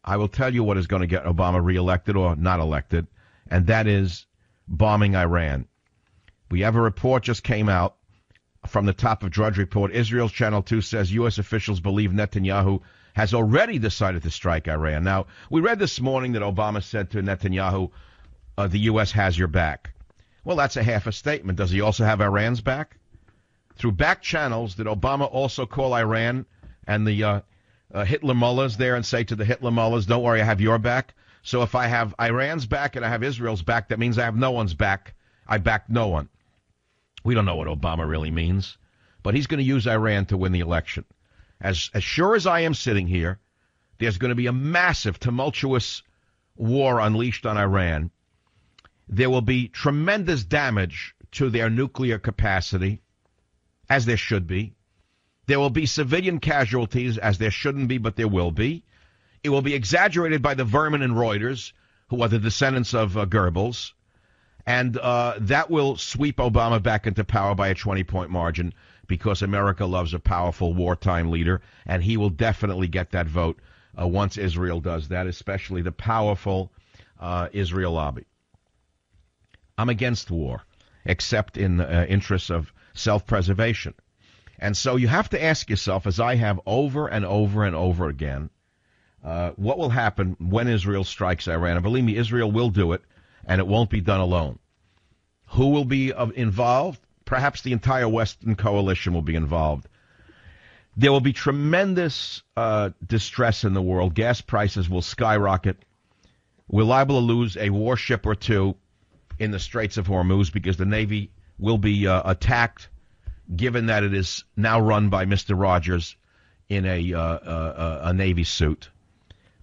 I will tell you what is going to get Obama reelected or not elected, and that is bombing Iran. We have a report just came out from the Top of Drudge Report. Israel's Channel 2 says U.S. officials believe Netanyahu has already decided to strike Iran. Now, we read this morning that Obama said to Netanyahu, the U.S. has your back. Well, that's a half a statement. Does he also have Iran's back? Through back channels, did Obama also call Iran and the Hitler mullahs there and say to the Hitler mullahs, don't worry, I have your back? So if I have Iran's back and I have Israel's back, that means I have no one's back. I back no one. We don't know what Obama really means, but he's going to use Iran to win the election. As sure as I am sitting here, there's going to be a massive, tumultuous war unleashed on Iran. There will be tremendous damage to their nuclear capacity, as there should be. There will be civilian casualties, as there shouldn't be, but there will be. It will be exaggerated by the vermin in Reuters, who are the descendants of Goebbels. And that will sweep Obama back into power by a 20-point margin because America loves a powerful wartime leader, and he will definitely get that vote once Israel does that, especially the powerful Israel lobby. I'm against war, except in the interests of self-preservation. And so you have to ask yourself, as I have over and over and over again, what will happen when Israel strikes Iran? And believe me, Israel will do it, and it won't be done alone. Who will be involved? Perhaps the entire Western coalition will be involved. There will be tremendous distress in the world. Gas prices will skyrocket. We're liable to lose a warship or two in the Straits of Hormuz because the Navy will be attacked, given that it is now run by Mr. Rogers in a Navy suit.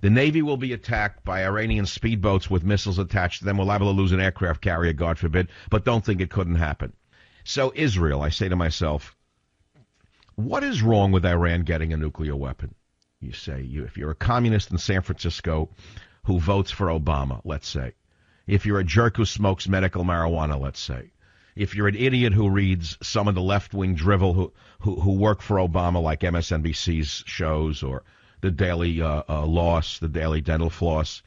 The Navy will be attacked by Iranian speedboats with missiles attached to them. We're liable to lose an aircraft carrier, God forbid, but don't think it couldn't happen. So Israel, I say to myself, what is wrong with Iran getting a nuclear weapon? You say, if you're a communist in San Francisco who votes for Obama, let's say. If you're a jerk who smokes medical marijuana, let's say. If you're an idiot who reads some of the left-wing drivel who work for Obama, like MSNBC's shows or the Daily Loss, the Daily Dental Floss.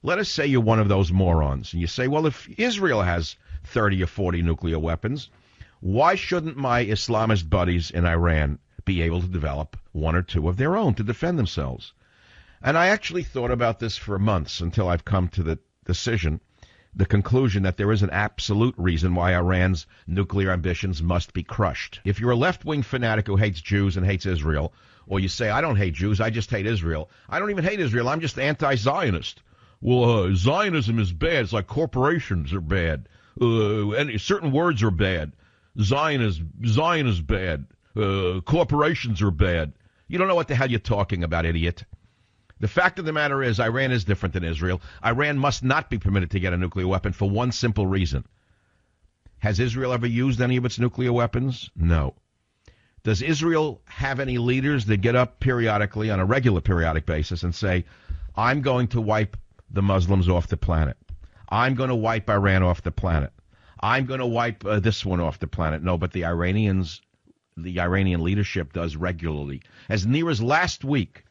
Let us say you're one of those morons. And you say, well, if Israel has 30 or 40 nuclear weapons, why shouldn't my Islamist buddies in Iran be able to develop one or two of their own to defend themselves? And I actually thought about this for months until I've come to the decision, the conclusion that there is an absolute reason why Iran's nuclear ambitions must be crushed. If you're a left-wing fanatic who hates Jews and hates Israel, or you say, I don't hate Jews, I just hate Israel. I don't even hate Israel, I'm just anti-Zionist. Well, Zionism is bad. It's like corporations are bad. And certain words are bad. Zion is bad. Corporations are bad. You don't know what the hell you're talking about, idiot. The fact of the matter is Iran is different than Israel. Iran must not be permitted to get a nuclear weapon for one simple reason. Has Israel ever used any of its nuclear weapons? No. Does Israel have any leaders that get up periodically on a regular periodic basis and say, I'm going to wipe the Muslims off the planet. I'm going to wipe Iran off the planet. I'm going to wipe this one off the planet. No, but the Iranian leadership does regularly. As near as last week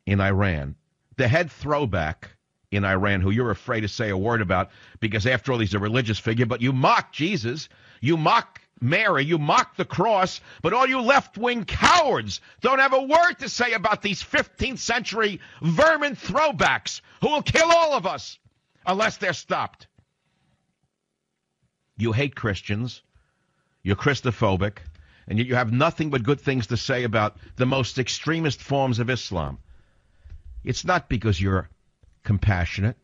in Iran, the head throwback in Iran, who you're afraid to say a word about, because after all, he's a religious figure, but you mock Jesus, you mock Mary, you mock the cross, but all you left-wing cowards don't have a word to say about these 15th century vermin throwbacks who will kill all of us unless they're stopped. You hate Christians, you're Christophobic, and yet you have nothing but good things to say about the most extremist forms of Islam. It's not because you're compassionate.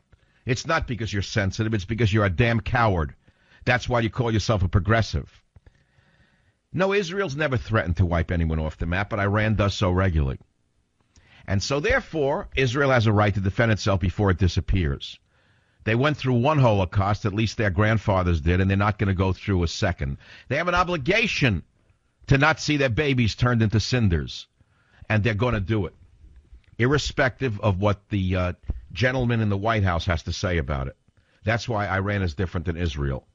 It's not because you're sensitive. It's because you're a damn coward. That's why you call yourself a progressive. No, Israel's never threatened to wipe anyone off the map, but Iran does so regularly. And so, therefore, Israel has a right to defend itself before it disappears. They went through one Holocaust, at least their grandfathers did, and they're not going to go through a second. They have an obligation to not see their babies turned into cinders, and they're going to do it, irrespective of what the gentleman in the White House has to say about it. That's why Iran is different than Israel.